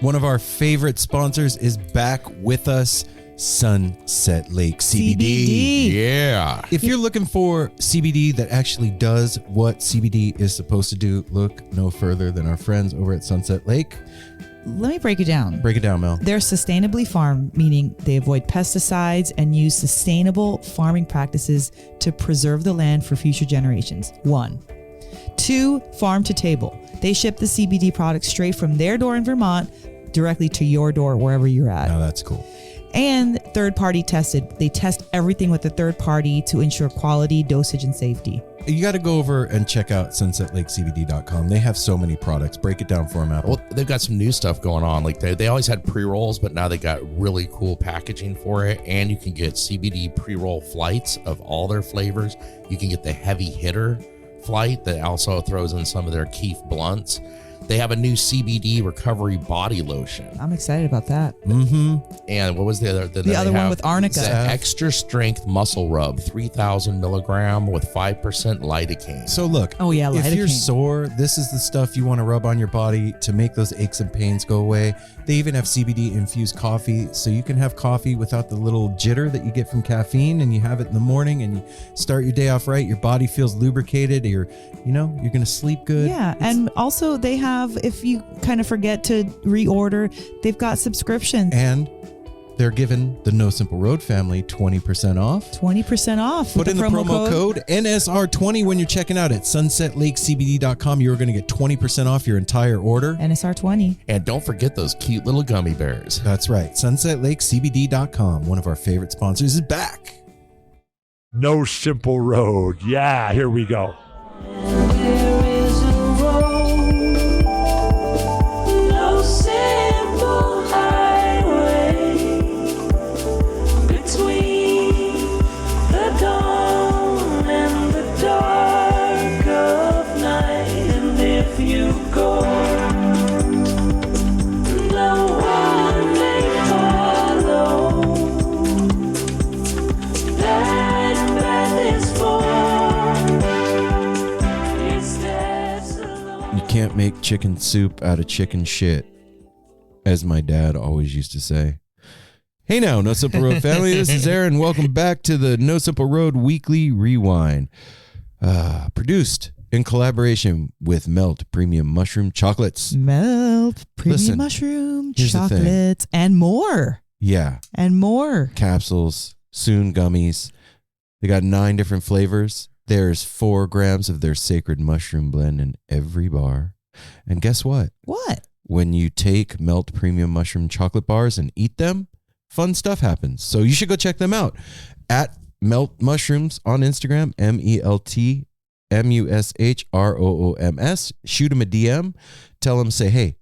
One of our favorite sponsors is back with us, Sunset Lake CBD. Yeah. If you're looking for CBD that actually does what CBD is supposed to do, look no further than our friends over at Sunset Lake. Let me break it down. Break it down, Mel. They're sustainably farmed, meaning they avoid pesticides and use sustainable farming practices to preserve the land for future generations. 1. 2, farm to table. They ship the CBD products straight from their door in Vermont directly to your door wherever you're at. Now that's cool. And third party tested. They test everything with a third party to ensure quality, dosage, and safety. You got to go over and check out sunsetlakecbd.com. They have so many products. Break it down for them, Apple. Well, they've got some new stuff going on. Like they always had pre-rolls, but now they got really cool packaging for it. And you can get CBD pre-roll flights of all their flavors. You can get the heavy hitter flight that also throws in some of their Keef blunts. They have a new CBD recovery body lotion. I'm excited about that. Mm-hmm. And what was the other? The other one with arnica. The extra strength muscle rub, 3,000 milligram with 5% lidocaine. So look, Oh, yeah, if you're lidocaine. sore, this is the stuff you want to rub on your body to make those aches and pains go away. They even have CBD infused coffee, so you can have coffee without the little jitter that you get from caffeine, and you have it in the morning and you start your day off right. Your body feels lubricated. You're going to sleep good. Yeah, and also they have, if you kind of forget to reorder, they've got subscriptions. And they're giving the No Simple Road family 20% off. 20% off. Put with in the promo code NSR20 when you're checking out at sunsetlakecbd.com. You're going to get 20% off your entire order. NSR 20. And don't forget those cute little gummy bears. That's right. sunsetlakecbd.com. One of our favorite sponsors is back. No Simple Road. Yeah, here we go. There is a road, no simple highway between the dawn and the dark of night. And if you go, no one may follow. That path is for. You can't make chicken soup out of chicken shit, as my dad always used to say. Hey now, No Simple Road family. This is Aaron. Welcome back to the No Simple Road Weekly Rewind. Produced in collaboration with Melt Premium Mushroom Chocolates. Melt, premium Listen, mushroom, here's the thing. chocolates, and more. Yeah. And more. Capsules, soon gummies. They got 9 different flavors. There's 4 grams of their sacred mushroom blend in every bar. And guess what? What? When you take Melt Premium Mushroom Chocolate Bars and eat them, fun stuff happens. So you should go check them out at Melt Mushrooms on Instagram, MELTMUSHROOMS. Shoot them a DM. Tell them, say, hey,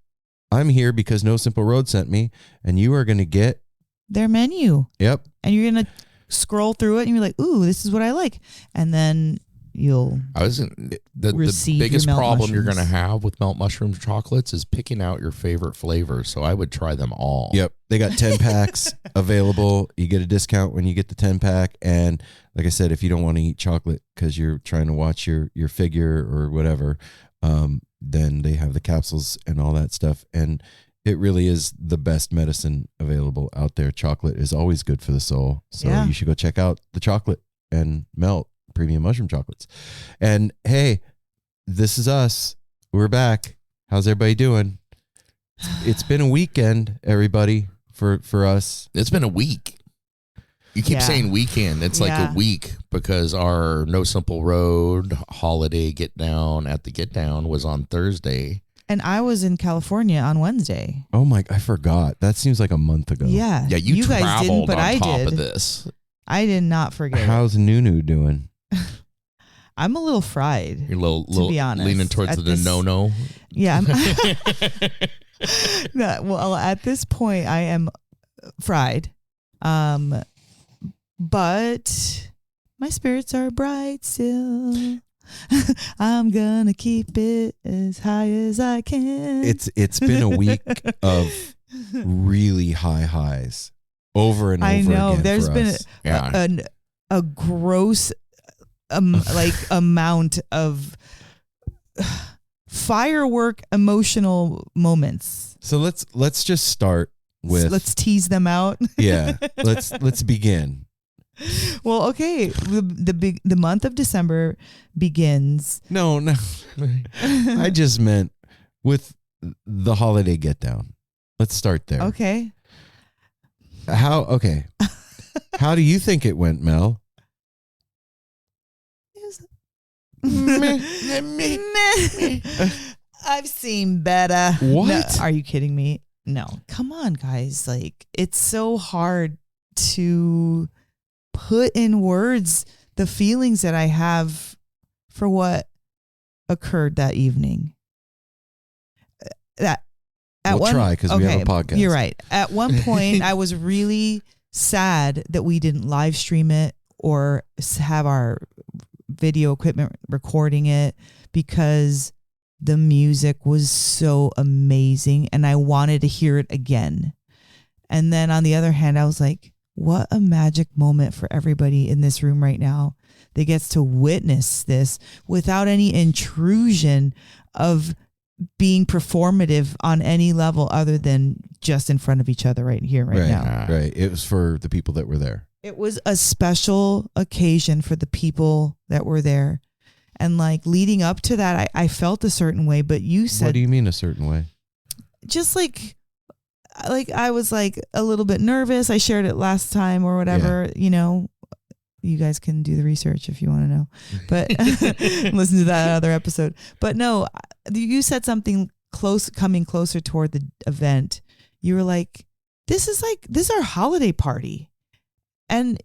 I'm here because No Simple Road sent me, and you are going to get Their menu. Yep. And you're going to scroll through it and you're like, ooh, this is what I like. And then you'll The receive biggest your melt problem you're going mushrooms. to have with melt mushroom chocolates is picking out your favorite flavors. So I would try them all. Yep. They got 10 packs available. You get a discount when you get the 10 pack. And like I said, if you don't want to eat chocolate because you're trying to watch your figure or whatever, then they have the capsules and all that stuff. And it really is the best medicine available out there. Chocolate is always good for the soul. So Yeah. you should go check out the chocolate and Melt Premium Mushroom Chocolates. And hey, this is us. We're back. How's everybody doing? It's been a weekend, everybody, for us. It's been a week. You keep Yeah. saying weekend. It's like Yeah. a week because our No Simple Road holiday get down at the Get Down was on Thursday. And I was in California on Wednesday. Oh my, I forgot. That seems like a month ago. Yeah. Yeah, you guys traveled didn't, but on I top did. of this. I did not forget. How's Nunu doing? I'm a little fried. You're a little be honest, leaning towards at the this- no-no. Yeah. No, well, at this point, I am fried. But my spirits are bright still. I'm gonna keep it as high as I can. It's been a week of really high highs over and over I know. again. There's for been us. Yeah. a gross like amount of firework emotional moments. So let's just start with Let's tease them out. yeah. Let's begin. Well, okay. The month of December begins. No. I just meant with the holiday get down. Let's start there. Okay. How do you think it went, Mel? I've seen better. What? No, are you kidding me? No. Come on, guys. Like, it's so hard to put in words the feelings that I have for what occurred that evening. We'll try because we have a podcast. You're right. At one point, I was really sad that we didn't live stream it or have our video equipment recording it, because the music was so amazing and I wanted to hear it again. And then on the other hand, I was like, what a magic moment for everybody in this room right now that gets to witness this without any intrusion of being performative on any level other than just in front of each other right here, right now. Right. It was for the people that were there. It was a special occasion for the people that were there. And like leading up to that, I felt a certain way, but you said... What do you mean a certain way? Just like I was like a little bit nervous. I shared it last time or whatever, you know. You guys can do the research if you want to know, but listen to that other episode. But no, you said something coming closer toward the event. You were like, this is our holiday party. And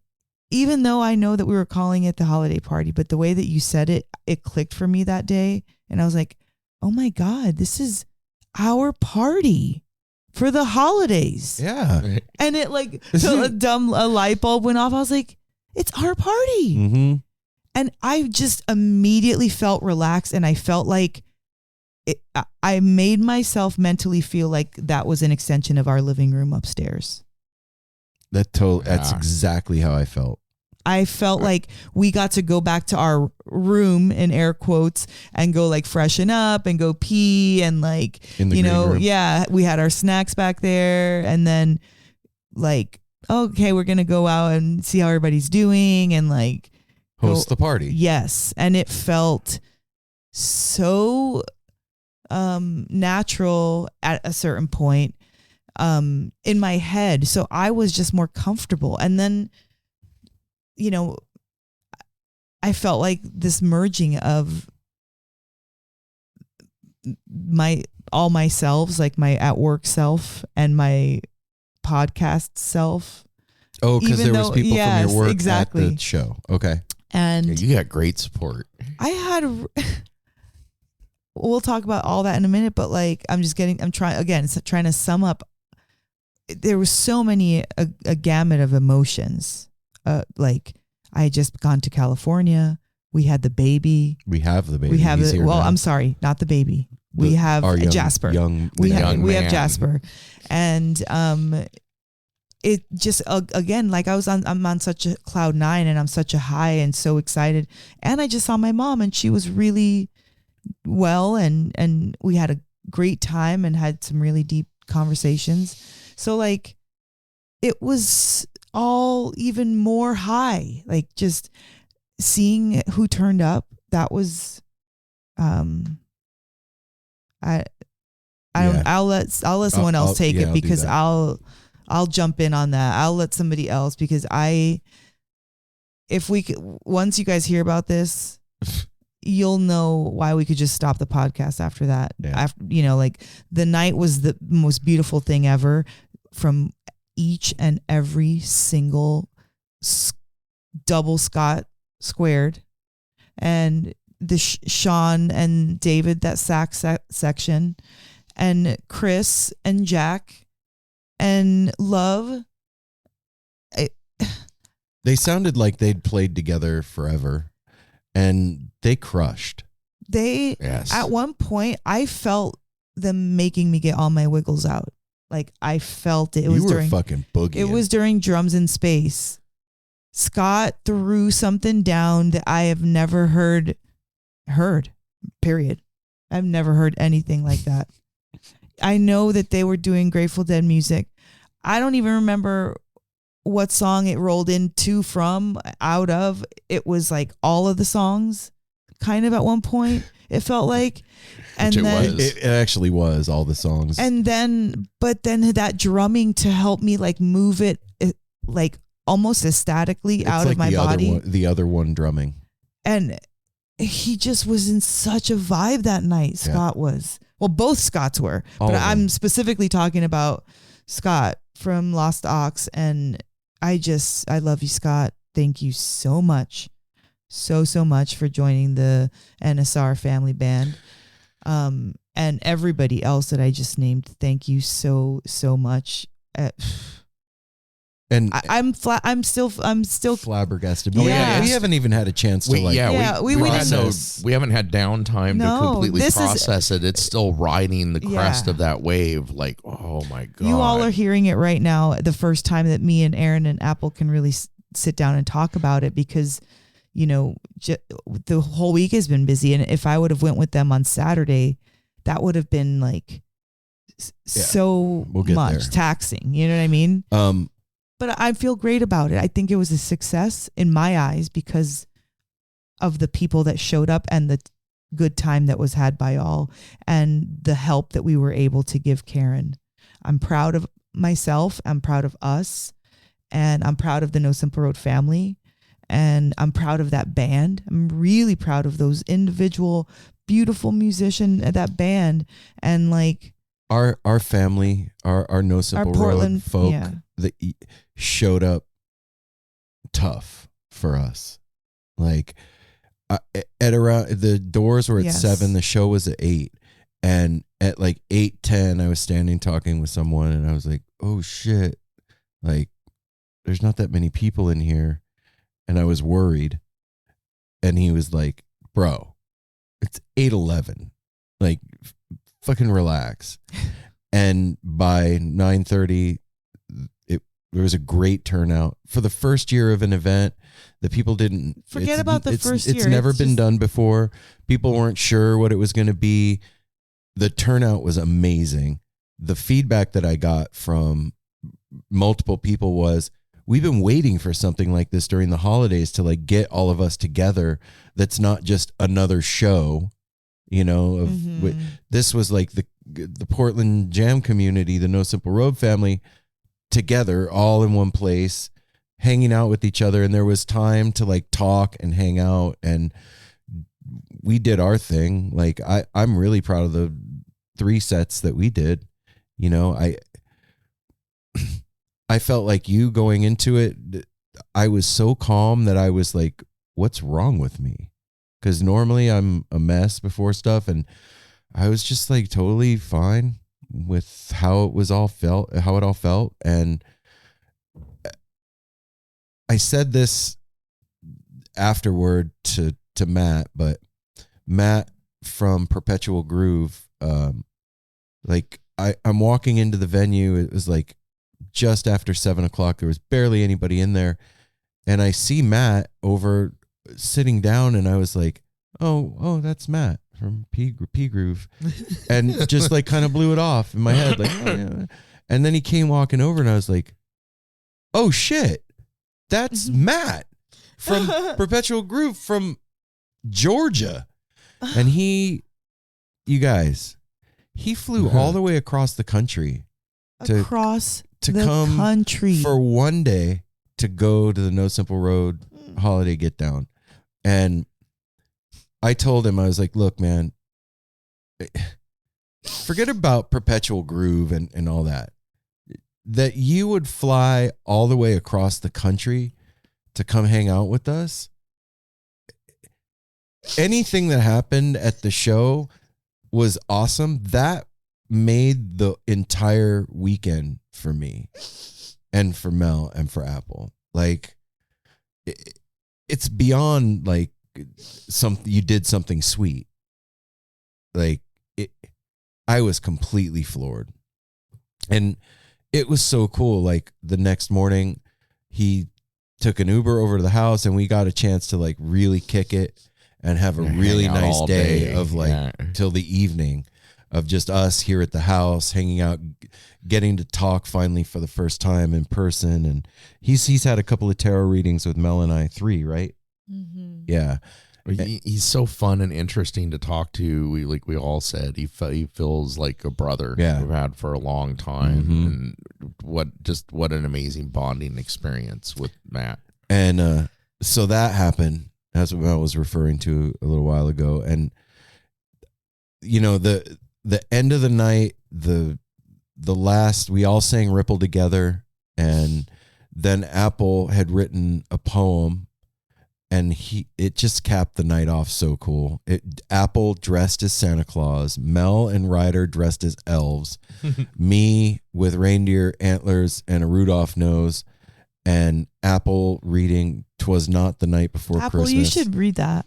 even though I know that we were calling it the holiday party, but the way that you said it, it clicked for me that day. And I was like, oh my God, this is our party for the holidays. Yeah. And it like, so a light bulb went off. I was like, it's our party. Mm-hmm. And I just immediately felt relaxed, and I felt like I made myself mentally feel like that was an extension of our living room upstairs. That's exactly how I felt. I felt like we got to go back to our room, in air quotes, and go like freshen up and go pee and like, In the you know, green room. yeah, we had our snacks back there, and then like, okay, we're going to go out and see how everybody's doing and like Host the party. Yes. And it felt so natural at a certain point in my head. So I was just more comfortable. And then, you know, I felt like this merging of all my selves, like my at work self and my podcast self. Oh, because there was people from your work exactly. at the show. Okay. And Yeah, you got great support. I had, we'll talk about all that in a minute, but like, I'm trying to sum up. There was so many, a gamut of emotions. Like I had just gone to California. We had the baby. We have the baby. We have He's here now. I'm sorry, not the baby. We have our Jasper. We have Jasper. And, it just, again, like I'm on such a cloud nine and I'm such a high and so excited. And I just saw my mom and she was really well and we had a great time and had some really deep conversations. So like, it was all even more high, like just seeing who turned up. That was, I'll let someone else take it because I'll jump in on that. I'll let somebody else because once you guys hear about this, you'll know why we could just stop the podcast after that. Yeah. After, you know, like the night was the most beautiful thing ever from each and every single double Scott squared and the Sean and David, that sax section, and Chris and Jack and Love. They sounded like they'd played together forever and they crushed. At one point, I felt them making me get all my wiggles out. Like I felt it. You were fucking boogieing. It was during Drums in Space. Scott threw something down that I have never heard, period. I've never heard anything like that. I know that they were doing Grateful Dead music. I don't even remember what song it rolled out of. It was like all of the songs kind of at one point, it felt like. And Which then It actually was all the songs. and then that drumming to help me like move it like almost ecstatically It's out like of my body. the other one drumming. And he just was in such a vibe that night. Scott was. Well, both Scotts were. All but of them. I'm specifically talking about Scott from Lost Ox. And I love you, Scott. Thank you so much. So much for joining the NSR family band. And everybody else that I just named, thank you so much. I'm still Flabbergasted. Yeah. We haven't even had a chance to We we haven't had downtime No, to completely this is- process it. It's still riding the crest Yeah. of that wave. Like, oh my God. You all are hearing it right now. The first time that me and Aaron and Apple can really sit down and talk about it because, the whole week has been busy. And if I would have went with them on Saturday, that would have been like so we'll get much there. taxing. You know what I mean? But I feel great about it. I think it was a success in my eyes because of the people that showed up and the good time that was had by all and the help that we were able to give Karen. I'm proud of myself. I'm proud of us. And I'm proud of the No Simple Road family. And I'm proud of that band. I'm really proud of those individual, beautiful musicians at that band. And like our family, our No Simple Portland Road folk yeah. that showed up tough for us. Like at around the doors were at Yes. 7, the show was at 8, and at like 8:10, I was standing talking with someone, and I was like, "Oh shit!" Like, there's not that many people in here, and I was worried. And he was like, "Bro, it's 8:11. Like, fucking relax." And by 9:30, there was a great turnout for the first year of an event. The people didn't Forget about the first year. It's never It's been just- done before. People weren't sure what it was going to be. The turnout was amazing. The feedback that I got from multiple people was, we've been waiting for something like this during the holidays to like get all of us together. That's not just another show, Mhm. This was like the Portland jam community, the No Simple Road family together all in one place, hanging out with each other. And there was time to like talk and hang out. And we did our thing. Like I'm really proud of the 3 sets that we did. I felt like you going into it. I was so calm that I was like, what's wrong with me? Because normally I'm a mess before stuff. And I was just like totally fine with how it all felt. And I said this afterward to Matt, but Matt from Perpetual Groove, like I'm walking into the venue. It was like just after 7:00. There was barely anybody in there. And I see Matt over sitting down, and I was like, oh, that's Matt from P Groove. And just like kind of blew it off in my head. Like, oh, yeah. And then he came walking over, and I was like, oh shit, that's Matt from Perpetual Groove from Georgia. And you guys, he flew all the way across the country to the come country for one day to go to the No Simple Road Holiday Get Down. And I told him, I was like, look, man, forget about Perpetual Groove and all that. That you would fly all the way across the country to come hang out with us. Anything that happened at the show was awesome. That made the entire weekend for me and for Mel and for Apple. Like, it's beyond like you did something sweet. Like, I was completely floored. And it was so cool. Like, the next morning, he took an Uber over to the house, and we got a chance to like really kick it. and have a Yeah, really hang out nice all day day. of like Yeah. till the evening of just us here at the house hanging out, getting to talk finally for the first time in person. And he's had a couple of tarot readings with Mel and I, 3, right? Yeah. He's so fun and interesting to talk to. We all said he feels like a brother we've had for a long time, and what an amazing bonding experience with Matt. And so that happened. That's what Mel was referring to a little while ago. And you know, the end of the night, the last, we all sang Ripple together, and then Apple had written a poem, and it just capped the night off so cool. Apple dressed as Santa Claus, Mel and Ryder dressed as elves, me with reindeer antlers and a Rudolph nose, and Apple reading "'Twas Not the Night Before Apple, Christmas." you should read that.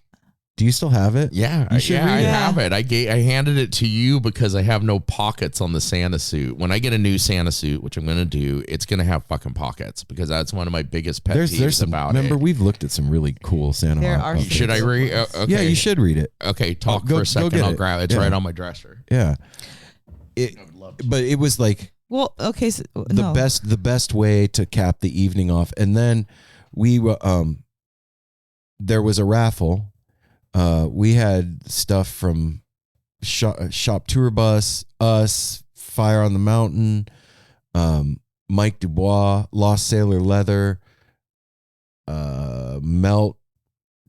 Do you still have it? Yeah, You should I read it. have it. I handed it to you because I have no pockets on the Santa suit. When I get a new Santa suit, which I'm going to do, it's going to have fucking pockets because that's one of my biggest pet peeves There's some, about remember, it. we've looked at some really cool Santa. There art are outfits. Should I read? Okay. Yeah, you should read it. Okay, talk Go- for go a second. get I'll it. grab it. It's Yeah. right on my dresser. Yeah. But it was like Well, okay, so, the best way to cap the evening off. And then we there was a raffle. We had stuff from Shop Tour Bus, us, Fire on the Mountain, Mike Dubois, Lost Sailor Leather, Melt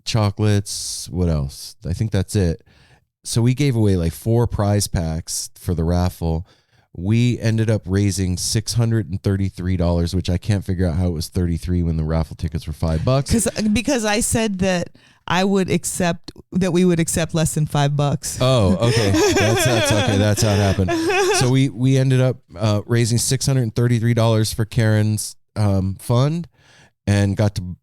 Chocolates. What else? I think that's it. So we gave away like 4 prize packs for the raffle. We ended up raising $633, which I can't figure out how it was 33 when the raffle tickets were $5. Because I said that we would accept less than $5. Oh, okay. That's okay. That's how it happened. So we ended up raising $633 for Karen's fund, and got to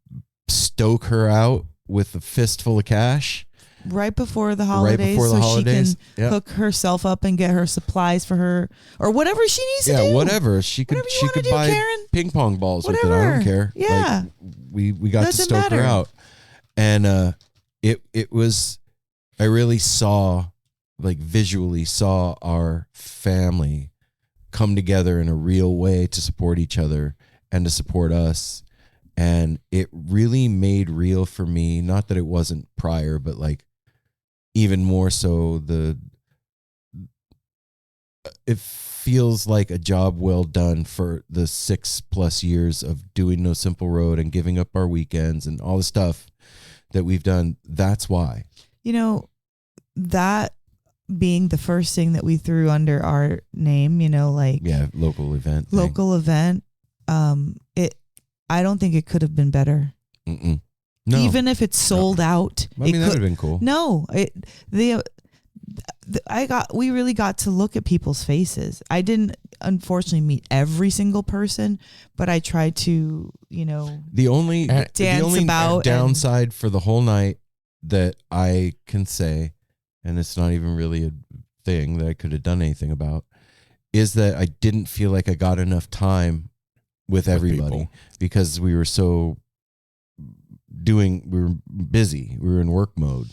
stoke her out with a fistful of cash. Right before the holidays, she can hook herself up and get her supplies for her, or whatever she needs to do. Yeah, whatever. She could Whatever you wanna do, buy Karen. ping pong balls with it. I Whatever. don't care. Yeah. Like, we got Doesn't to stoke her matter. out. And it was, I really saw, like visually saw our family come together in a real way to support each other and to support us. And it really made real for me, not that it wasn't prior, but like even more so, it feels like a job well done for the 6+ years of doing No Simple Road and giving up our weekends and all the stuff that we've done. That's why. You know, that being the first thing that we threw under our name, like Local event. I don't think it could have been better. Mm-mm. No. Even if it's sold out, I mean, that would have been cool. No, we really got to look at people's faces. I didn't, unfortunately, meet every single person, but I tried to, The only dance about downside for the whole night that I can say, and it's not even really a thing that I could have done anything about, is that I didn't feel like I got enough time with everybody people. because we were busy. We were in work mode.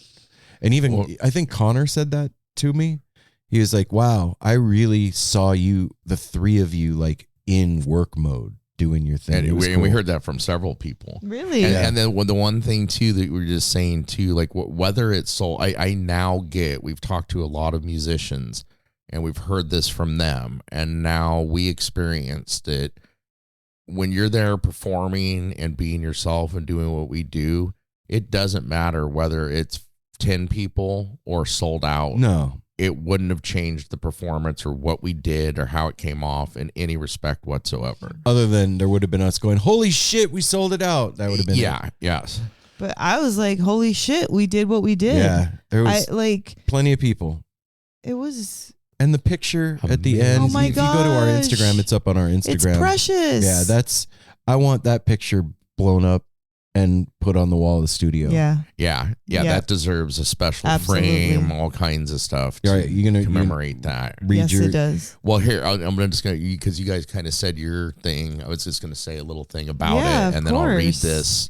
And even I think Connor said that to me. He was like, wow, I really saw you, the 3 of you, like in work mode doing your thing. And we cool. heard that from several people. Really? And then the one thing too that we were just saying too, like whether it's sold, I now get, we've talked to a lot of musicians and we've heard this from them, and now we experienced it. When you're there performing and being yourself and doing what we do, it doesn't matter whether it's 10 people or sold out. No. It wouldn't have changed the performance or what we did or how it came off in any respect whatsoever. Other than there would have been us going, holy shit, we sold it out. That would have been yes. But I was like, holy shit, we did what we did. Yeah. There was plenty of people. It was... And the picture at the end, Oh my if you go to our gosh. Instagram, it's up on our Instagram. It's precious. Yeah, I want that picture blown up and put on the wall of the studio. Yeah. That deserves a special Absolutely. frame, all kinds of stuff to All right, you're gonna commemorate that. Yes, it does. Well, here, I'm just going to, because you guys kind of said your thing, I was just going to say a little thing about Yeah, it, and of then I'll read course. this.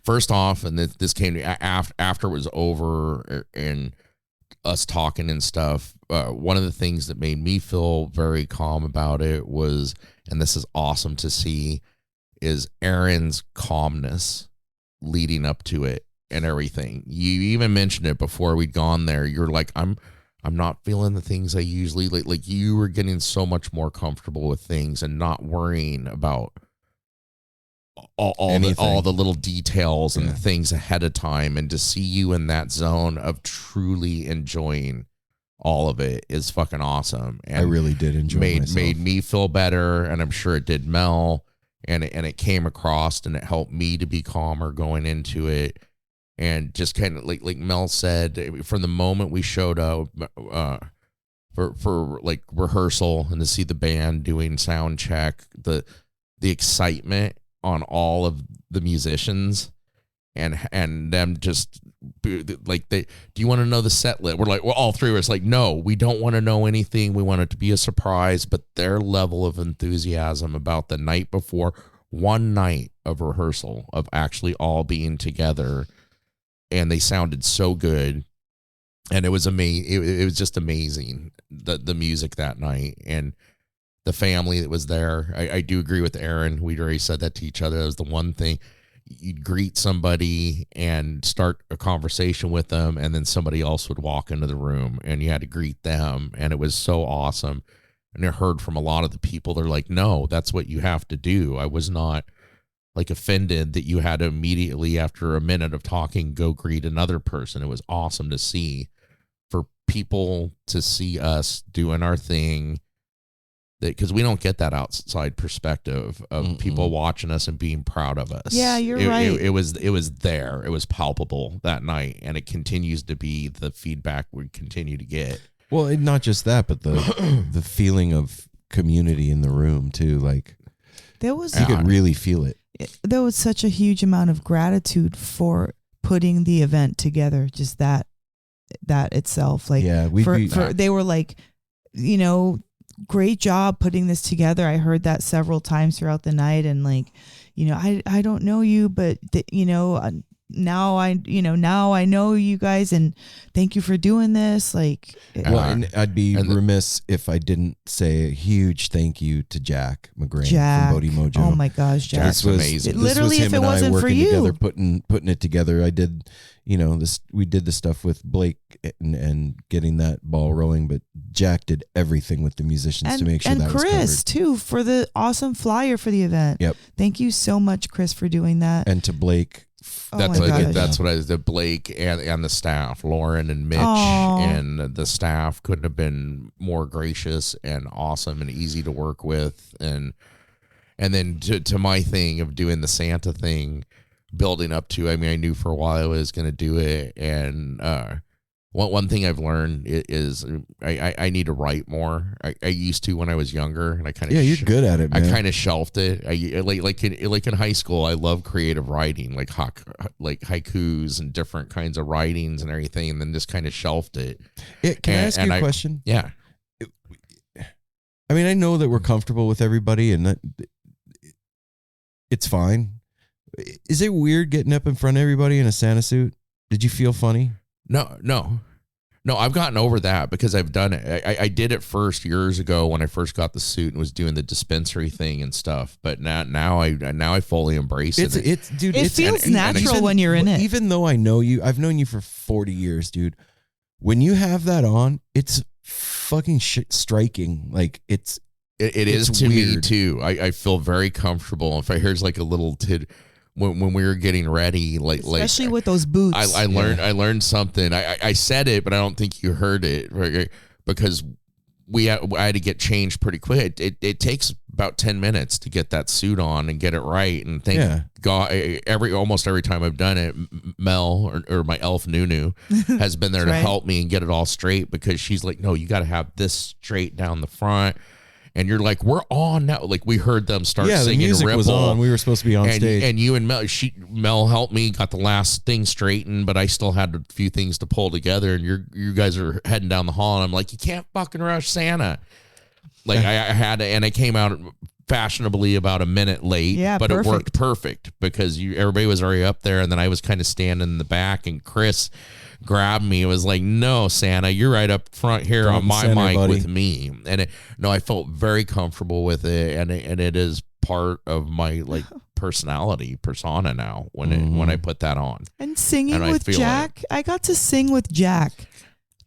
first off, and this came to after it was over and us talking and stuff. One of the things that made me feel very calm about it was, and this is awesome to see, is Aaron's calmness leading up to it and everything. You even mentioned it before we'd gone there. You're like, I'm not feeling the things I usually like you were getting so much more comfortable with things and not worrying about all the little details and the things ahead of time, and to see you in that zone of truly enjoying all of it is fucking awesome. And I really did enjoy myself. Made me feel better, and I'm sure it did Mel, and it came across, and it helped me to be calmer going into it. And just kind of like Mel said, from the moment we showed up for like rehearsal and to see the band doing sound check, the excitement on all of the musicians and them just like, do you want to know the set list? We're like, well, all three of us like, no, we don't want to know anything. We want it to be a surprise. But their level of enthusiasm about the night before, one night of rehearsal, of actually all being together, and they sounded so good, and it was amazing. It was just amazing, the music that night and the family that was there. I do agree with Aaron. We'd already said that to each other. That was the one thing. You'd greet somebody and start a conversation with them, and then somebody else would walk into the room, and you had to greet them, and it was so awesome. And I heard from a lot of the people, they're like, no, that's what you have to do. I was not like offended that you had to immediately, after a minute of talking, go greet another person. It was awesome to see, for people to see us doing our thing, because we don't get that outside perspective of people watching us and being proud of us. Yeah, you're right. It was there. It was palpable that night, and it continues to be the feedback we continue to get. Well, not just that, but the feeling of community in the room too. Like, There was you could really feel it. There was such a huge amount of gratitude for putting the event together. Just that itself, like, Yeah, they were like, great job putting this together. I heard that several times throughout the night, and like, I don't know you, but now I know you guys, and thank you for doing this. Like, and I'd be remiss if I didn't say a huge thank you to Jack McGrain from Bodie Mojo. Oh my gosh, Jack! Jack's amazing. Literally, if it wasn't for you, together, putting it together, I did. We did the stuff with Blake and getting that ball rolling, but Jack did everything with the musicians to make sure that was covered. And Chris too, for the awesome flyer for the event. Yep. Thank you so much, Chris, for doing that. And to Blake. That's what I was. The Blake and the staff, Lauren and Mitch, and the staff couldn't have been more gracious and awesome and easy to work with. And then to my thing of doing the Santa thing, building up to. I mean, I knew for a while I was going to do it, and one thing I've learned is I need to write more. I used to when I was younger, and I kind of you're good at it, man. I kind of shelved it. I like in high school, I love creative writing, like haikus and different kinds of writings and everything, and then just kind of shelved it. Can I ask you a question? Yeah. I mean, I know that we're comfortable with everybody, and that it's fine. Is it weird getting up in front of everybody in a Santa suit? Did you feel funny? No. I've gotten over that because I've done it. I did it first years ago when I first got the suit and was doing the dispensary thing and stuff. But now I fully embrace it. It feels natural when you're in it. Even though I know you, I've known you for 40 years, dude. When you have that on, it's fucking striking. Like it is to weird. Me too. I feel very comfortable. If I here's like a little tid. When we were getting ready, especially with those boots, I learned something. I said it, but I don't think you heard it, right? Because I had to get changed pretty quick. It takes about 10 minutes to get that suit on and get it right. And thank God, almost every time I've done it, Mel or my elf Nunu has been there to help me and get it all straight, because she's like, no, you got to have this straight down the front. And you're like, we're on now. Like, we heard them start singing. The music Ripple. was on. We were supposed to be on stage. And you and Mel helped me, got the last thing straightened, but I still had a few things to pull together. And you guys are heading down the hall, and I'm like, you can't fucking rush Santa. Like, I had to, and I came out fashionably about a minute late, but perfect. it worked perfect because everybody was already up there, and then I was kind of standing in the back, and Chris grabbed me and was like, "No, Santa, you're right up front here on my mic with me." And I felt very comfortable with it, and it is part of my like persona now when I put that on. And singing with Jack, I got to sing with Jack.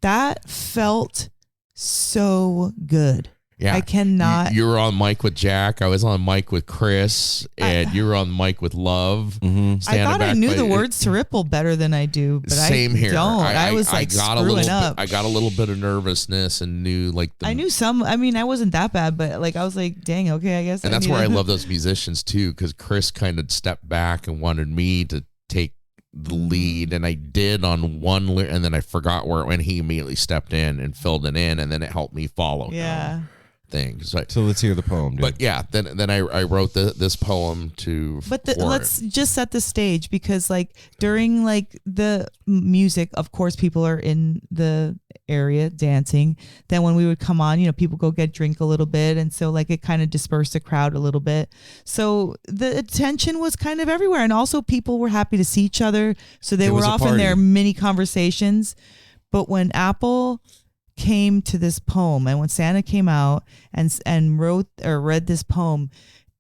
That felt so good. Yeah, I cannot. You were on mic with Jack. I was on mic with Chris, and you were on mic with Love. I thought I knew the words to Ripple better than I do, but same here. I was like screwing up. I got a little bit of nervousness and knew like I knew some. I mean, I wasn't that bad, but like I was like, dang, okay, I guess. And that's where I love those musicians too, because Chris kind of stepped back and wanted me to take the lead, and I did on one, and then I forgot where it went. He immediately stepped in and filled it in, and then it helped me follow. Yeah. Things. So let's hear the poem, dude. But yeah, then I wrote this poem to. But let's just set the stage, because like during like the music, of course, people are in the area dancing. Then when we would come on, people go get drink a little bit, and so like it kind of dispersed the crowd a little bit. So the attention was kind of everywhere, and also people were happy to see each other, so they were off in their mini conversations. But when Apple came to this poem, and when Santa came out and wrote or read this poem,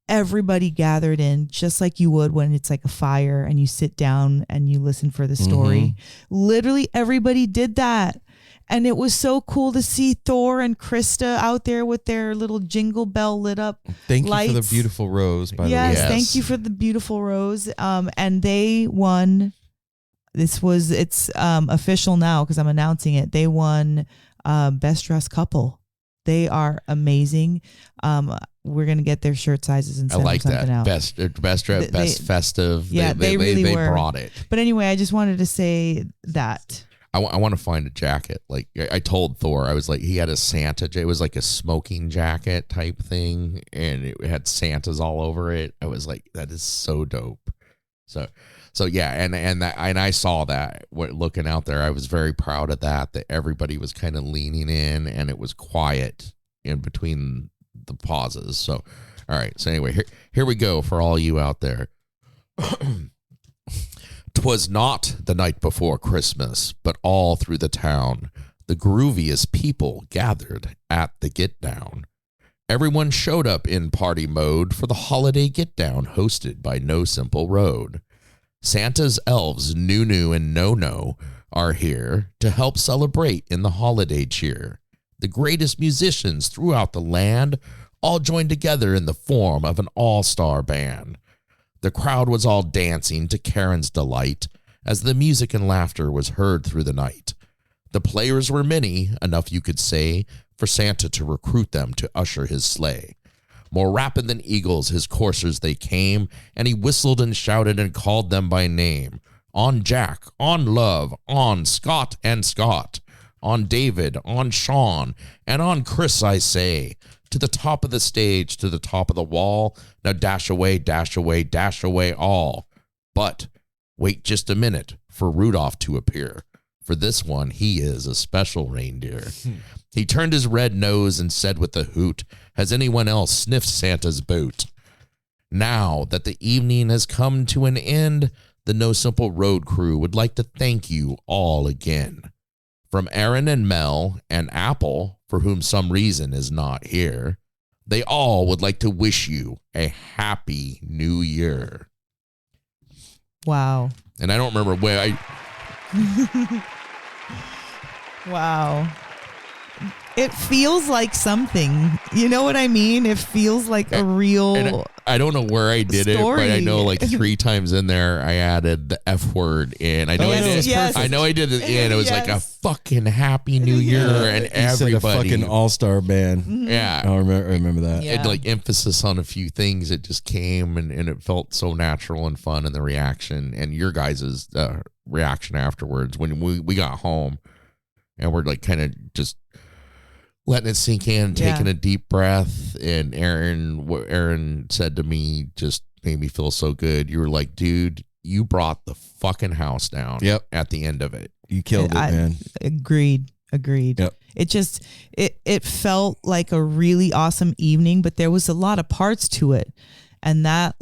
everybody gathered in, just like you would when it's like a fire and you sit down and you listen for the story. Literally everybody did that, and it was so cool to see Thor and Krista out there with their little jingle bell lit up Thank lights. you for the beautiful rose, by the way. Yes, thank you for the beautiful rose. And they won. It's official now because I'm announcing it. They won Best Dressed Couple. They are amazing. We're gonna get their shirt sizes and send them something out. Best festive. Yeah, they really were. Brought it. But anyway, I just wanted to say that. I want to find a jacket. Like I told Thor, I was like, he had a Santa. It was like a smoking jacket type thing, and it had Santas all over it. I was like, that is so dope. So yeah, and I saw that looking out there. I was very proud of that everybody was kind of leaning in, and it was quiet in between the pauses. So, all right. So anyway, here we go for all you out there. 'Twas not the night before Christmas, but all through the town, the grooviest people gathered at the Get Down. Everyone showed up in party mode for the holiday Get Down hosted by No Simple Road. Santa's elves, Nunu and No-No, are here to help celebrate in the holiday cheer. The greatest musicians throughout the land all joined together in the form of an all-star band. The crowd was all dancing to Karen's delight as the music and laughter was heard through the night. The players were many, enough you could say, for Santa to recruit them to usher his sleigh. More rapid than eagles, his coursers they came, and he whistled and shouted and called them by name. On Jack, on Love, on Scott and Scott, on David, on Sean, and on Chris I say. To the top of the stage, to the top of the wall, now dash away, dash away, dash away all. But wait just a minute for Rudolph to appear. For this one, he is a special reindeer. He turned his red nose and said with a hoot, has anyone else sniffed Santa's boot? Now that the evening has come to an end, the No Simple Road crew would like to thank you all again. From Aaron and Mel and Apple, for whom some reason is not here, they all would like to wish you a happy new year. Wow. And I don't remember where I... Wow. It feels like something. You know what I mean? It feels like a real... And I don't know where I did story. it, but I know like 3 times in there I added the F word in. I know I did. Yes. I know I did it in. It was like a fucking happy new year, and everybody. A fucking all-star band. Yeah, I remember that. Yeah. It like emphasis on a few things. It just came and it felt so natural and fun, and the reaction and your guys' reaction afterwards when we got home, and we're like kind of just letting it sink in, taking a deep breath. And what Aaron said to me just made me feel so good. You were like, dude, you brought the fucking house down. Yep. At the end of it. You killed it, man. Agreed. Agreed. Yep. It felt like a really awesome evening, but there was a lot of parts to it. And that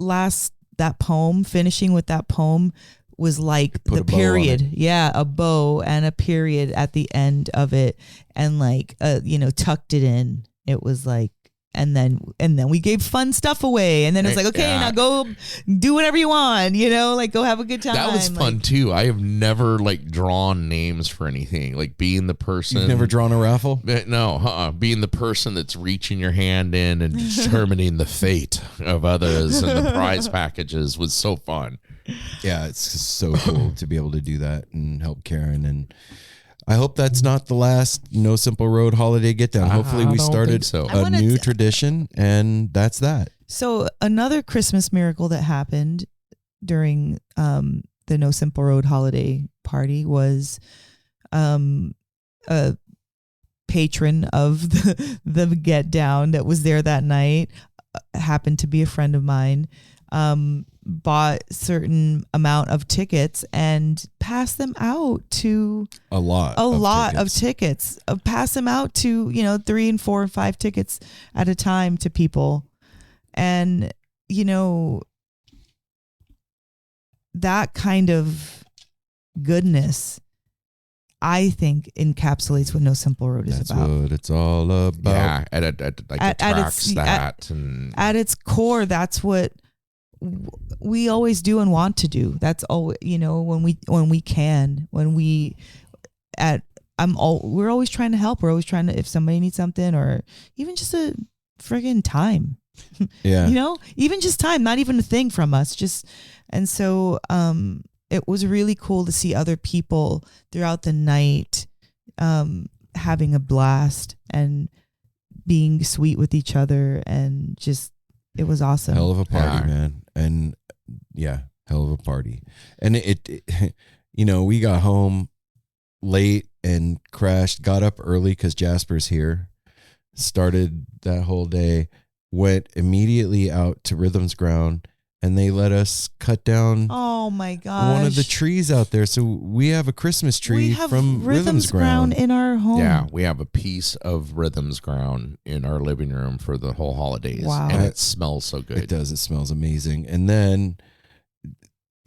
poem, finishing with that poem, was like Put the a bow on period. it. Yeah, a bow and a period at the end of it, and like tucked it in. It was like, and then we gave fun stuff away, and then it's like, okay, now go do whatever you want, like go have a good time. That was fun too. I have never like drawn names for anything, like being the person. You've never drawn a raffle? No, being the person that's reaching your hand in and determining the fate of others and the prize packages was so fun. Yeah, it's just so cool to be able to do that and help Karen. And I hope that's not the last No Simple Road holiday get down. Hopefully we don't started think so. a new tradition, and that's that. So another Christmas miracle that happened during the No Simple Road holiday party was a patron of the Get Down that was there that night, happened to be a friend of mine, bought certain amount of tickets and passed them out to A lot of tickets. Pass them out to 3 and 4 and 5 tickets at a time to people. And that kind of goodness, I think, encapsulates what No Simple Road is That's about. what it's all about. Yeah, at its core, that's what we always do and want to do. That's all, when we can, we're always trying to help. We're always trying to, if somebody needs something, or even just a friggin' time, Yeah. even just time, not even a thing from us, and so, it was really cool to see other people throughout the night, having a blast and being sweet with each other, and just, it was awesome. Hell of a party, Yeah. man. And yeah, hell of a party. And it we got home late and crashed, got up early because Jasper's here, started that whole day, went immediately out to Rhythms Ground, and they let us cut down Oh my gosh. one of the trees out there. So we have a Christmas tree we have from Rhythms Ground. in our home. Yeah, we have a piece of Rhythms Ground in our living room for the whole holidays. Wow. And it smells so good. It does. It smells amazing. And then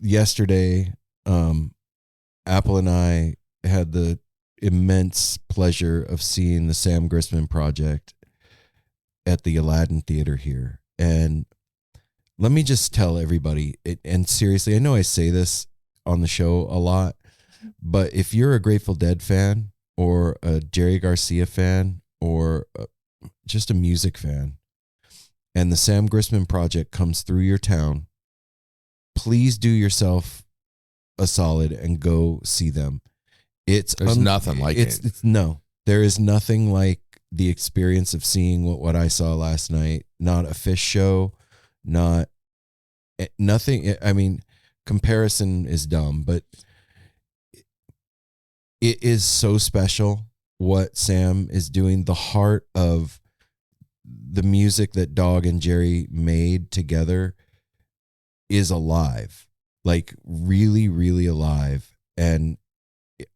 yesterday, Apple and I had the immense pleasure of seeing the Sam Grisman project at the Aladdin Theater here. And let me just tell everybody, and seriously, I know I say this on the show a lot, but if you're a Grateful Dead fan or a Jerry Garcia fan or just a music fan, and the Sam Grisman project comes through your town, please do yourself a solid and go see them. There's nothing like it. There is nothing like the experience of seeing what I saw last night. Not a Fish show, nothing. I mean, comparison is dumb, but it is so special what Sam is doing. The heart of the music that Dog and Jerry made together is alive, like really, really alive. And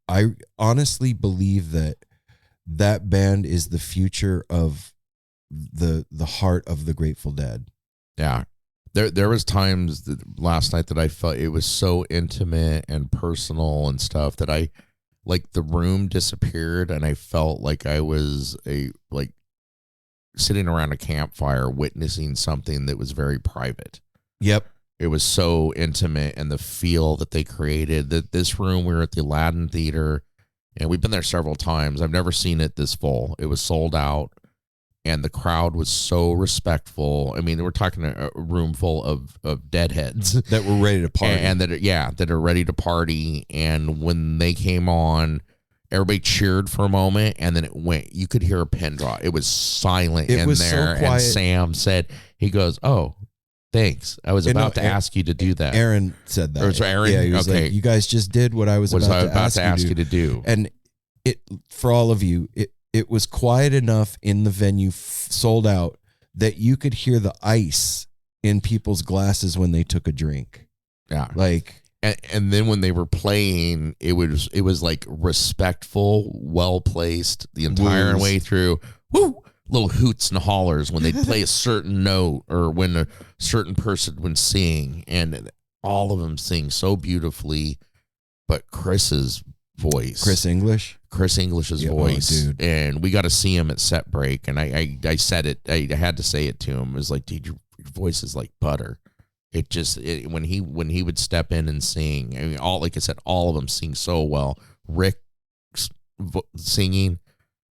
I honestly believe that band is the future of the heart of the Grateful Dead. Yeah. There was times last night that I felt it was so intimate and personal and stuff that I, like, the room disappeared and I felt like I was sitting around a campfire witnessing something that was very private. Yep. It was so intimate, and the feel that they created. That this room, we were at the Aladdin Theater, and we've been there several times. I've never seen it this full. It was sold out, and the crowd was so respectful. I mean, we're talking a room full of deadheads That were ready to party. and that are ready to party. And when they came on, everybody cheered for a moment, and then it went. You could hear a pin drop. It was silent It in was so there. quiet. And Sam said, he goes, "Oh, thanks. I was about to ask you to do that." Aaron said that. Or it's Aaron? Yeah, he was Okay. like, you guys just did what I was about to ask you to do. And it, for all of you, it was quiet enough in the venue, sold out, that you could hear the ice in people's glasses when they took a drink. Yeah. Like, and then when they were playing, it was like respectful, well placed the entire Woos. way through. Woo! Little hoots and hollers when they play a certain note or when a certain person when sing, and all of them sing so beautifully. But Chris's voice, Chris English's Yeah, voice, dude, and we got to see him at set break, and I said it, I had to say it to him. It was like, dude, your voice is like butter. It just when he would step in and sing, I mean, like I said, all of them sing so well. Rick singing.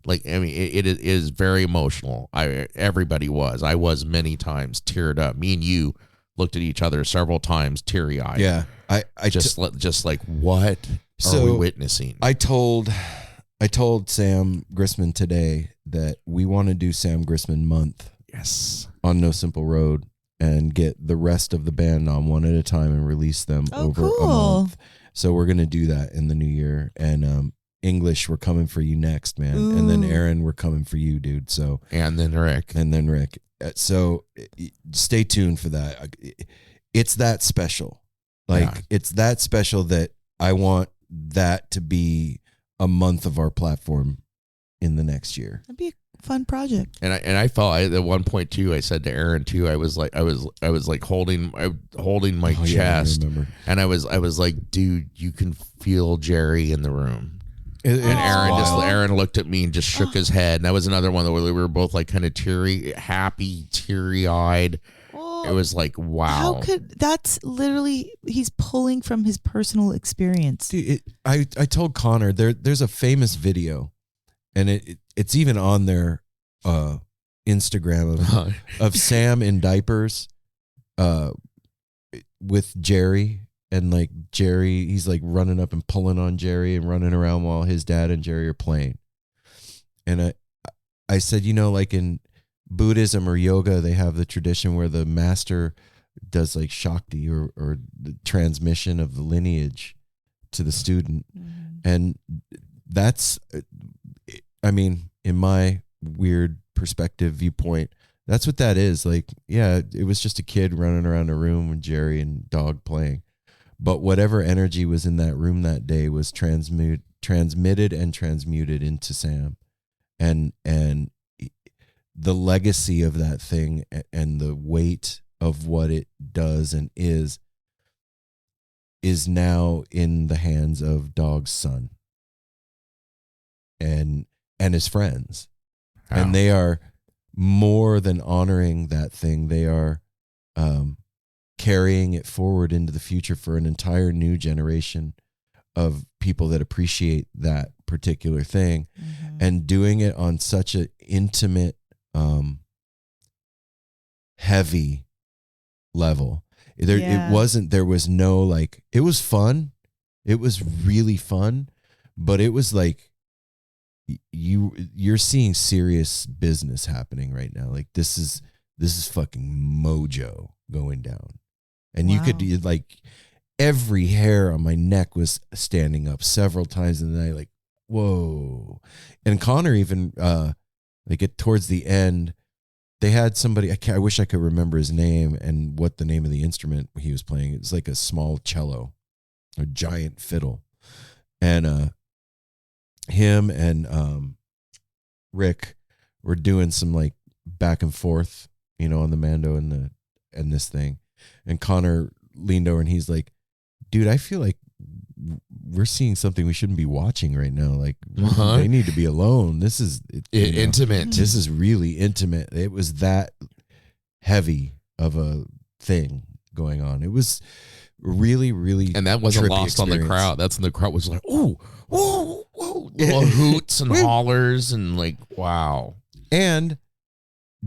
Like, I mean, it is very emotional. Everybody was. I was many times teared up. Me and you looked at each other several times, teary eyed. Yeah, I just like, what are we witnessing? I told Sam Grisman today that we want to do Sam Grisman month. Yes. On No Simple Road and get the rest of the band on one at a time and release them over a month. So we're gonna do that in the new year. And English, we're coming for you next, man. Ooh. And then Aaron, we're coming for you, dude. So and then Rick. So stay tuned for that. It's that special. It's that special that I want that to be a month of our platform in the next year. That'd be a fun project. And I felt at one point too, I said to Aaron too, I was like holding my chest, I remember. and I was like, dude, you can feel Jerry in the room. And Aaron looked at me and just shook his head. And that was another one where we were both like kind of happy, teary eyed. It was like, wow. That's literally, he's pulling from his personal experience. Dude, I told Connor there's a famous video, and it's even on their Instagram of Sam in diapers with Jerry. And like Jerry, he's like running up and pulling on Jerry and running around while his dad and Jerry are playing. And I said, like in Buddhism or yoga, they have the tradition where the master does like Shakti or the transmission of the lineage to the student. Mm-hmm. And that's, I mean, in my weird perspective viewpoint, that's what that is. Like, yeah, it was just a kid running around a room with Jerry and dog playing. But whatever energy was in that room that day was transmitted and transmuted into Sam. And the legacy of that thing and the weight of what it does and is now in the hands of Dog's son and his friends. Wow. And they are more than honoring that thing. They are carrying it forward into the future for an entire new generation of people that appreciate that particular thing, and doing it on such an intimate, heavy level. It was no like, it was fun. It was really fun, but it was like, you're seeing serious business happening right now. Like this is fucking mojo going down. And you could like every hair on my neck was standing up several times in the night. Like, whoa. And Connor even, towards the end, they had somebody, I wish I could remember his name and what the name of the instrument he was playing. It was like a small cello, a giant fiddle. And him and Rick were doing some like back and forth, on the mando and this thing. And Connor leaned over and he's like, dude, I feel like we're seeing something we shouldn't be watching right now. Like, they need to be alone. This is intimate. This is really intimate. It was that heavy of a thing going on. It was really, really, and that wasn't lost on the crowd. That's when the crowd was like, "Ooh, whoa, whoa!" Little hoots and hollers and like, wow. And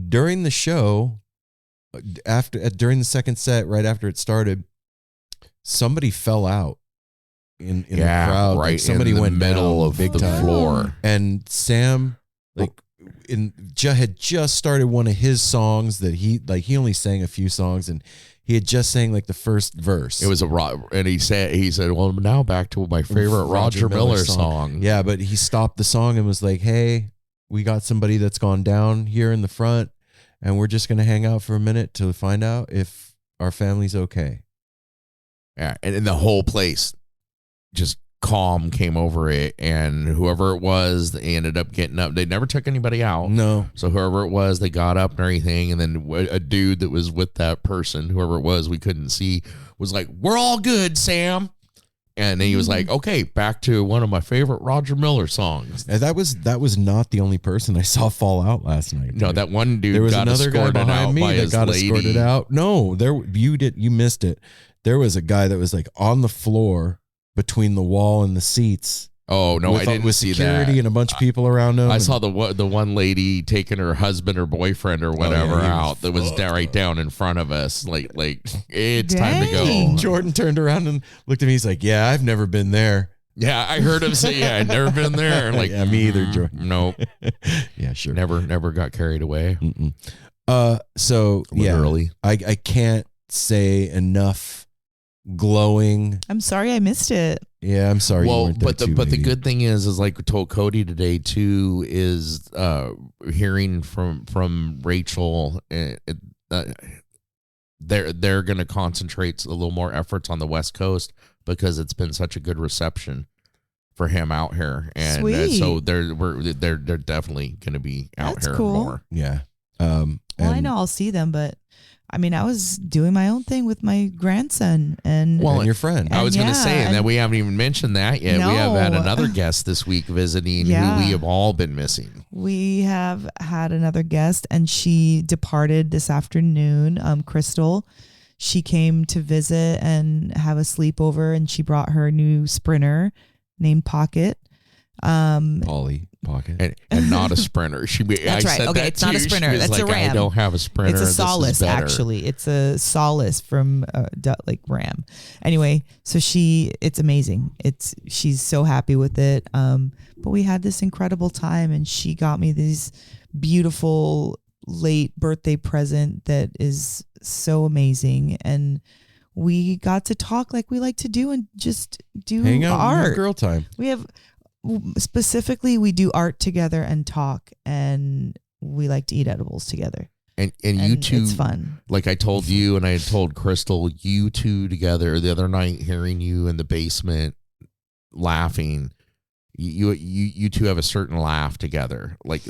during the show, during the second set, right after it started, somebody fell out in the crowd. Right, like somebody in the went middle down of big the time. floor. And Sam, had just started one of his songs that he only sang a few songs, and he had just sang like the first verse. It was and he said, well, now back to my favorite Roger Miller song. Yeah, but he stopped the song and was like, hey, we got somebody that's gone down here in the front, and we're just going to hang out for a minute to find out if our family's okay. Yeah, and the whole place just calm came over it, and whoever it was, they ended up getting up. They never took anybody out. No. So whoever it was, they got up and everything, and then a dude that was with that person, whoever it was, we couldn't see, was like, "We're all good, Sam." And then he was like, "Okay, back to one of my favorite Roger Miller songs." And that was not the only person I saw fall out last night. No, that one dude. There was got another guy escorted behind out me by that his got lady. escorted out. No, you missed it. There was a guy that was like on the floor between the wall and the seats. Oh no, I didn't with see security that. and a bunch of people around him. I saw the one lady taking her husband or boyfriend or whatever he was out that was right down in front of us. Like it's time to go. Dang. Jordan turned around and looked at me. He's like, "Yeah, I've never been there." Yeah, I heard him say, "Yeah, I've never been there." Like, Yeah, me either, Jordan. Nope, Yeah, sure. never got carried away. So Literally. yeah, I can't say enough glowing. I'm sorry I missed it. Yeah, I'm sorry. you Well, weren't there but the too, but the baby. good thing is like we told Cody today too, is hearing from Rachel. They're going to concentrate a little more efforts on the West Coast because it's been such a good reception for him out here, and Sweet. so they're definitely going to be out That's here cool. more. Yeah. Well, I and- know I'll see them, but I mean, I was doing my own thing with my grandson, and Well, and your friend. I was going to yeah, say, and that and- we haven't even mentioned that yet. We have had No. another guest this week visiting Yeah. who we have all been missing. we have had another guest, and she departed this afternoon. Crystal, she came to visit and have a sleepover, and she brought her new Sprinter named Pocket. Polly Pocket. And not a sprinter. That's right. Okay, it's not a sprinter. She was That's a like, I Ram. don't have a sprinter. It's a This is Solace, better. actually. It's a Solace from like Ram. Anyway, so it's amazing. She's so happy with it. But we had this incredible time, and she got me these beautiful late birthday present that is so amazing. And we got to talk like we like to do and just do Hang out and have art. girl time. Specifically, we do art together and talk, and we like to eat edibles together. And you two, it's fun. like I told you and I had told Crystal, you two together the other night, hearing you in the basement laughing. You two have a certain laugh together, like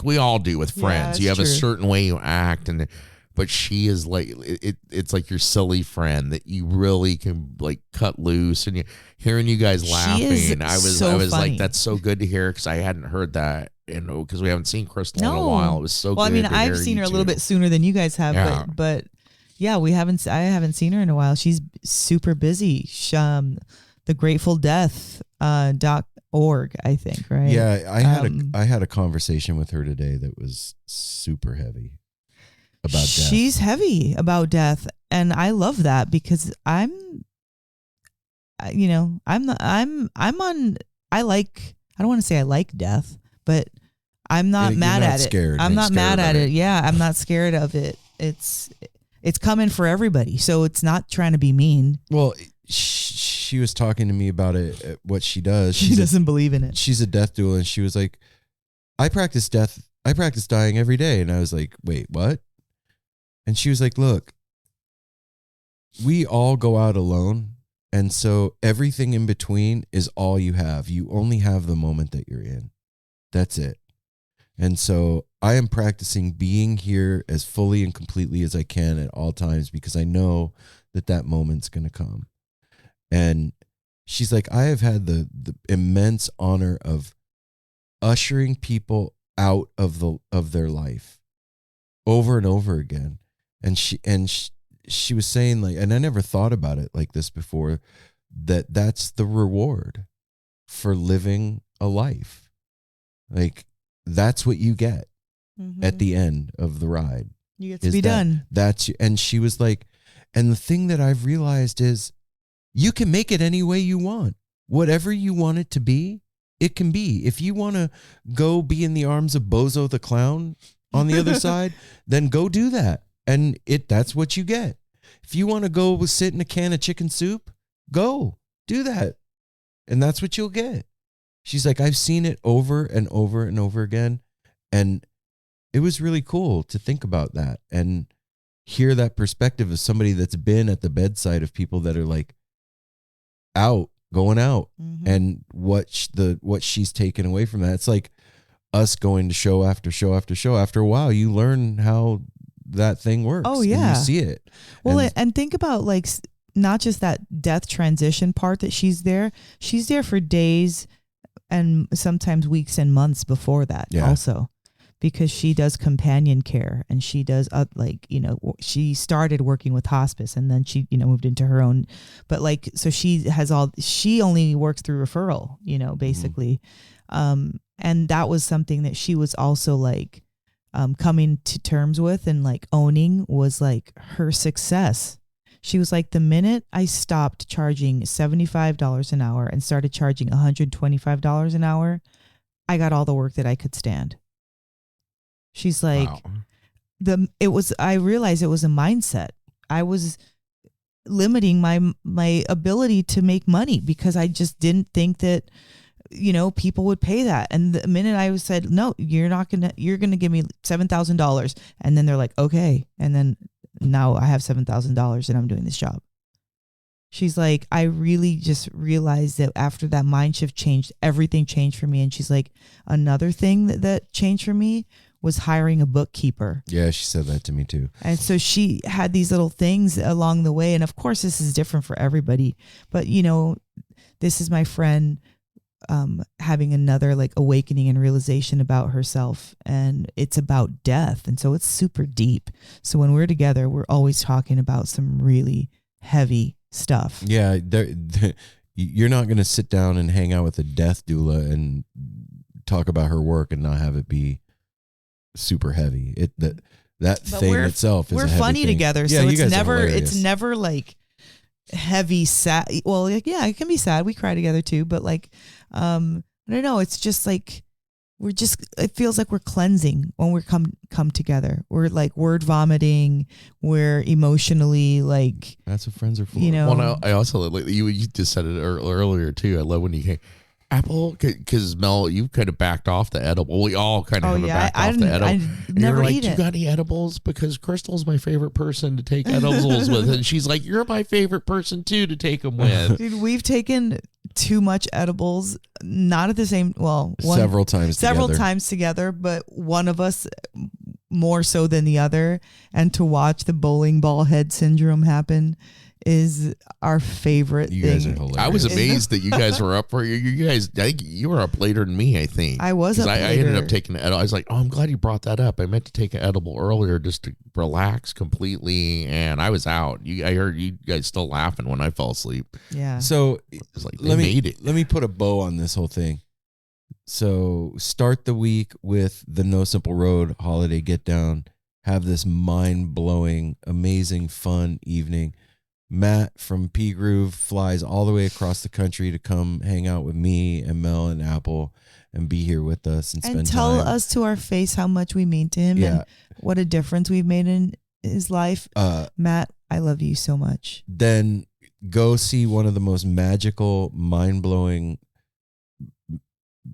we all do with friends. Yeah, You have a it's true. certain way you act, but she is like it's like your silly friend that you really can like cut loose. And hearing you guys laughing, I was funny. like, that's so good to hear, because I hadn't heard that, because we haven't seen Crystal in a while. It was so well, good. I mean, to I've hear seen you her a little two. bit sooner than you guys have, Yeah. but yeah, I haven't seen her in a while. She's super busy. The Grateful Death .org, I think, right? Yeah, I had a conversation with her today that was super heavy about death. She's heavy about death, and I love that because I don't want to say I like death, but I'm not You're mad not at scared. it. I'm Ain't not scared mad of at it. it. Yeah, I'm not scared of it. It's coming for everybody, so it's not trying to be mean. Well, she was talking to me about it. What she does. She doesn't believe in it. She's a death doula, and she was like, I practice dying every day. And I was like, wait, what? And she was like, look, we all go out alone. And so everything in between is all you have. You only have the moment that you're in. That's it. And so I am practicing being here as fully and completely as I can at all times, because I know that moment's going to come. And she's like, I have had the immense honor of ushering people out of their life over and over again. And she was saying, like, and I never thought about it like this before, that's the reward for living a life. Like, that's what you get at the end of the ride. You get to be done. And she was like, and the thing that I've realized is you can make it any way you want. Whatever you want it to be, it can be. If you want to go be in the arms of Bozo the Clown on the other side, then go do that. And that's what you get. If you want to go sit in a can of chicken soup, go do that. And that's what you'll get. She's like, I've seen it over and over and over again. And it was really cool to think about that and hear that perspective of somebody that's been at the bedside of people that are like going out, Mhm. and what she's taken away from that. It's like us going to show after show after show. After a while, you learn how that thing works. Oh, and yeah. you see it. Well, and think about like not just that death transition part that she's there for days and sometimes weeks and months before that also, because she does companion care and she does she started working with hospice and then she, moved into her own, but like, so she only works through referral, basically. And that was something that she was also like, coming to terms with and like owning was like her success. She was like, the minute I stopped charging $75 an hour and started charging $125 an hour, I got all the work that I could stand. She's like, I realized it was a mindset. I was limiting my ability to make money because I just didn't think that, people would pay that. And the minute I said, no, you're going to give me $7,000. And then they're like, okay. And then now I have $7,000 and I'm doing this job. She's like, I really just realized that after that mind shift changed, everything changed for me. And she's like, another thing that changed for me was hiring a bookkeeper. Yeah, she said that to me too. And so she had these little things along the way. And of course, this is different for everybody. But, this is my friend having another like awakening and realization about herself, and it's about death, and so it's super deep. So when we're together, we're always talking about some really heavy stuff. Yeah, you're not going to sit down and hang out with a death doula and talk about her work and not have it be super heavy. That thing itself is we're a heavy funny thing. together, Yeah, so you guys are it's never like heavy, sad. Well, like, yeah, it can be sad. We cry together too, but like, I don't know. It's just like it feels like we're cleansing when we come together. We're like word vomiting. We're emotionally like. That's what friends are for. Well, no, I also like you just said it earlier too. I love when you came. Apple, because Mel, you kind of backed off the edible. We all kind of backed off the edible. I never like, eat do you it. got any edibles? Because Crystal's my favorite person to take edibles with. And she's like, you're my favorite person too to take them with. Dude, we've taken too much edibles, not at the same, several times together, but one of us more so than the other. And to watch the bowling ball head syndrome happen is our favorite thing. You guys are hilarious. I was amazed that you guys were up for you guys. You were up later than me, I think. I was up later. I ended up taking an edible. I was like, oh, I'm glad you brought that up. I meant to take an edible earlier just to relax completely, and I was out. I heard you guys still laughing when I fell asleep. Yeah. So It's like let made me put a bow on this whole thing. So start the week with the No Simple Road Holiday Get Down. Have this mind-blowing, amazing, fun evening. Matt from P Groove flies all the way across the country to come hang out with me and Mel and Apple and be here with us and spend tell time. us to our face how much we mean to him and what a difference we've made in his life. Matt, I love you so much. Then go see one of the most magical, mind-blowing,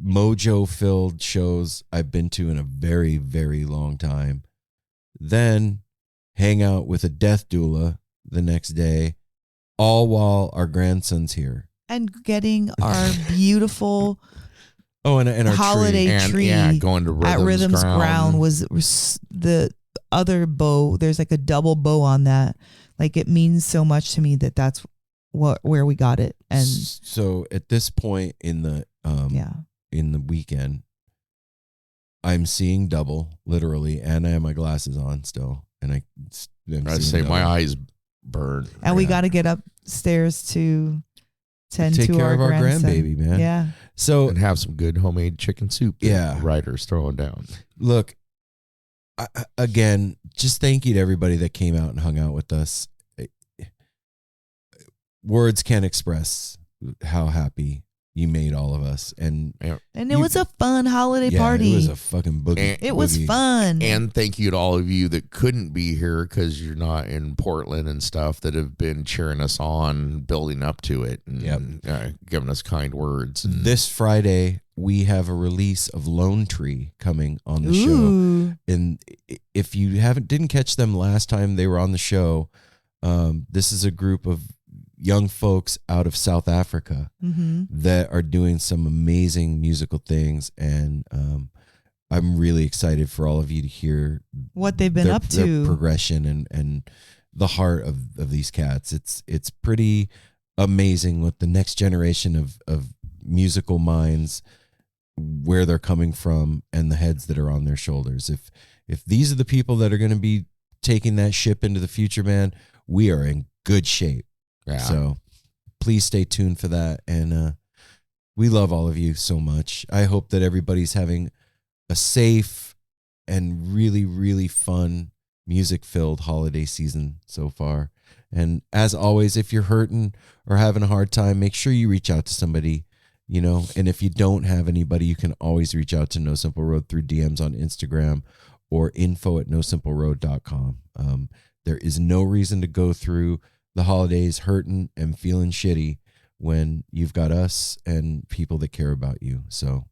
mojo-filled shows I've been to in a very, very long time. Then hang out with a death doula the next day, all while our grandson's here. And getting our beautiful and our holiday tree. tree going to at Rhythm's Ground was the other bow. There's like a double bow on that. Like it means so much to me that's where we got it. And so at this point in the in the weekend, I'm seeing double, literally, and I have my glasses on still, and I'd say my eyes burn. And we got to get upstairs to tend take to care our of our grandson. grandbaby, man. Yeah. So and have some good homemade chicken soup. Yeah, Ryder's throwing down. Look, again, just thank you to everybody that came out and hung out with us. Words can't express how happy you made all of us, and it was a fun holiday party. It was a fucking boogie. It was fun. And thank you to all of you that couldn't be here because you're not in Portland and stuff that have been cheering us on, building up to it, and giving us kind words. And this Friday, we have a release of Lone Tree coming on the show. And if you didn't catch them last time they were on the show, this is a group of young folks out of South Africa that are doing some amazing musical things, and I'm really excited for all of you to hear what they've been up their to, progression and the heart of these cats. It's pretty amazing what the next generation of musical minds, where they're coming from, and the heads that are on their shoulders. If these are the people that are going to be taking that ship into the future, man, we are in good shape. Yeah. So please stay tuned for that. And we love all of you so much. I hope that everybody's having a safe and really, really fun, music-filled holiday season so far. And as always, if you're hurting or having a hard time, make sure you reach out to somebody, and if you don't have anybody, you can always reach out to No Simple Road through DMs on Instagram or info@nosimpleroad.com. There is no reason to go through the holidays hurting and feeling shitty when you've got us and people that care about you. So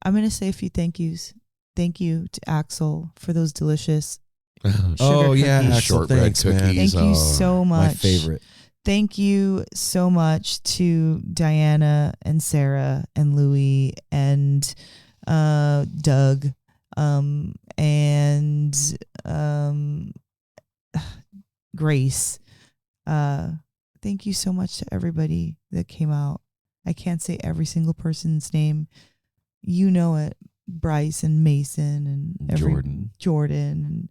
I'm going to say a few thank yous. Thank you to Axel for those delicious Axel, shortbread thanks, cookies. man. Thank you so much. My favorite. Thank you so much to Diana and Sarah and Louie and Doug and Grace. Thank you so much to everybody that came out. I can't say every single person's name. You know it. Bryce and Mason and Jordan,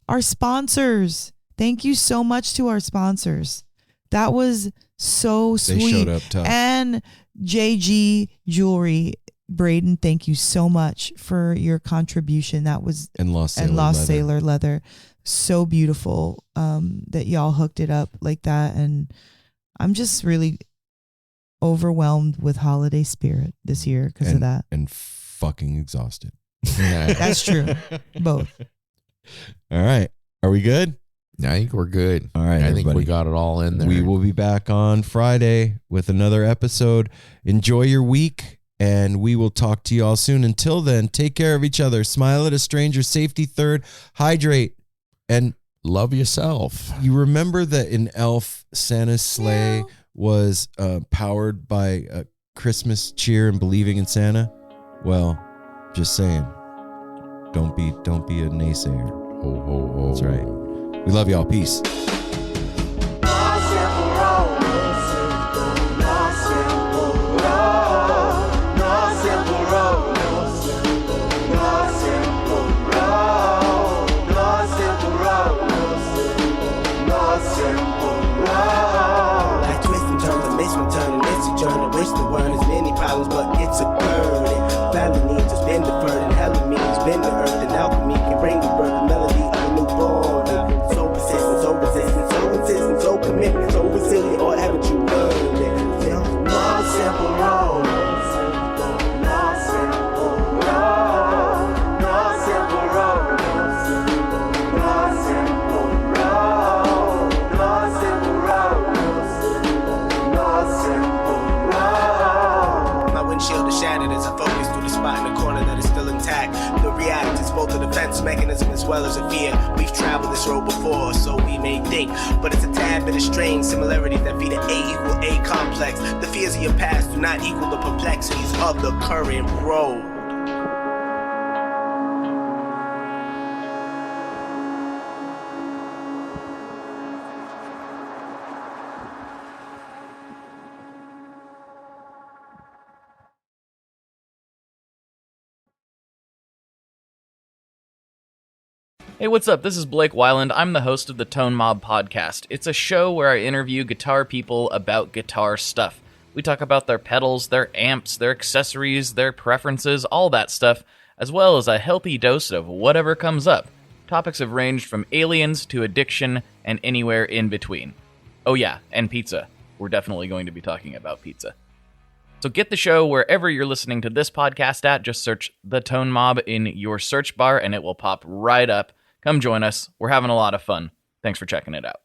our sponsors. Thank you so much to our sponsors. That was so sweet. They showed up tough. And JG Jewelry, Braden, thank you so much for your contribution. That was and Lost Sailor Leather. So beautiful that y'all hooked it up like that. And I'm just really overwhelmed with holiday spirit this year because of that. And fucking exhausted. That's true. Both. All right. Are we good? I think we're good. All right, I everybody. think we got it all in there. We will be back on Friday with another episode. Enjoy your week, and we will talk to you all soon. Until then, take care of each other. Smile at a stranger. Safety third. Hydrate. And love yourself. You remember that in Elf, Santa's sleigh was powered by Christmas cheer and believing in Santa? Well, just saying. Don't be a naysayer. Oh. That's right. We love y'all. Peace. But it's a burden. Family needs has been deferred, and hell means been the earth, and alchemy can bring the birth, the melody of a newborn. So persistent, so resistant, so insistent, so commitment, so resilient, or haven't you learned it? No simple road. No simple road. No simple road. No simple road. No simple road. No simple road. My windshield is shattered as I focus through the spot in the corner that is still intact. The react is both a defense mechanism as well as a fear. We've traveled this road before, so we may think, but it's a tad bit of strange similarities that feed an A=A complex. The fears of your past do not equal the perplexities of the current road. Hey, what's up? This is Blake Weiland. I'm the host of the Tone Mob Podcast. It's a show where I interview guitar people about guitar stuff. We talk about their pedals, their amps, their accessories, their preferences, all that stuff, as well as a healthy dose of whatever comes up. Topics have ranged from aliens to addiction and anywhere in between. Oh yeah, and pizza. We're definitely going to be talking about pizza. So get the show wherever you're listening to this podcast at. Just search The Tone Mob in your search bar and it will pop right up. Come join us. We're having a lot of fun. Thanks for checking it out.